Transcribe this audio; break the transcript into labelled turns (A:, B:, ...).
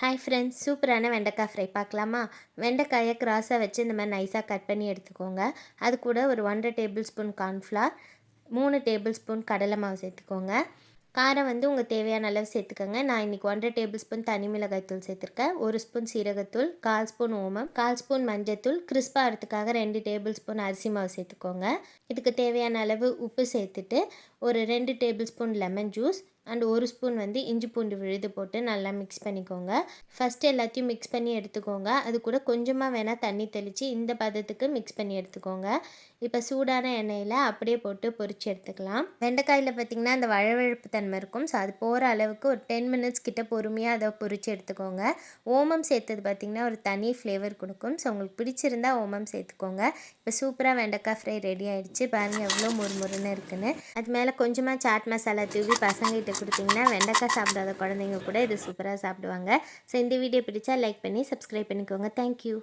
A: Hi friends, சூப்பரான வெண்டைக்காய் fry பார்க்கலாமா? வெண்டைக்காயை கிராஸாக வச்சு இந்த மாதிரி நைஸாக கட் பண்ணி எடுத்துக்கோங்க. அது கூட ஒரு 1½ table spoon cornflour, 3 table spoon கடலை மாவு சேர்த்துக்கோங்க. காரம் உங்கள் தேவையான அளவு சேர்த்துக்கோங்க. நான் இன்றைக்கி 1½ டேபிள் ஸ்பூன் தனி மிளகாய் தூள் சேர்த்துருக்கேன். 1 ஸ்பூன் சீரகத்தூள், 1/4 ஸ்பூன் ஓமம், 1/4 ஸ்பூன் மஞ்சத்தூள், கிறிஸ்பாக வரதுக்காக 2 டேபிள் ஸ்பூன் அரிசி மாவு சேர்த்துக்கோங்க. இதுக்கு தேவையான அளவு உப்பு சேர்த்துட்டு ஒரு 2 table spoon lemon juice and 1 spoon இஞ்சி பூண்டு விழுது போட்டு நல்லா மிக்ஸ் பண்ணிக்கோங்க. ஃபஸ்ட்டு எல்லாத்தையும் மிக்ஸ் பண்ணி எடுத்துக்கோங்க. அது கூட கொஞ்சமாக வேணால் தண்ணி தெளித்து இந்த பதத்துக்கு மிக்ஸ் பண்ணி எடுத்துக்கோங்க. இப்போ சூடான எண்ணெயில் அப்படியே போட்டு பொரித்து எடுத்துக்கலாம். வெண்டைக்காயில் பார்த்திங்கன்னா அந்த வழவழப்பு தன்மை இருக்கும். ஸோ அது போகிற அளவுக்கு ஒரு 10 மினிட்ஸ் கிட்ட பொறுமையாக அதை பொரித்து எடுத்துக்கோங்க. ஓமம் சேர்த்தது பார்த்திங்கன்னா ஒரு தனி ஃப்ளேவர் கொடுக்கும். ஸோ உங்களுக்கு பிடிச்சிருந்தா ஓமம் சேர்த்துக்கோங்க. இப்போ சூப்பராக வெண்டைக்காய் ஃப்ரை ரெடி ஆகிடுச்சு. பாருங்கள் எவ்வளோ முறுமுறுன்னு இருக்குன்னு. அது மேலே கொஞ்சமாக சாட் மசாலா தூவி பசங்கிட்ட கொடுத்திங்கன்னா வெண்டைக்காய் சாப்பிடாத குழந்தைங்க கூட இது சூப்பராக சாப்பிடுவாங்க. ஸோ இந்த வீடியோ பிடிச்சா லைக் பண்ணி சப்ஸ்கிரைப் பண்ணிக்கோங்க. தேங்க்யூ.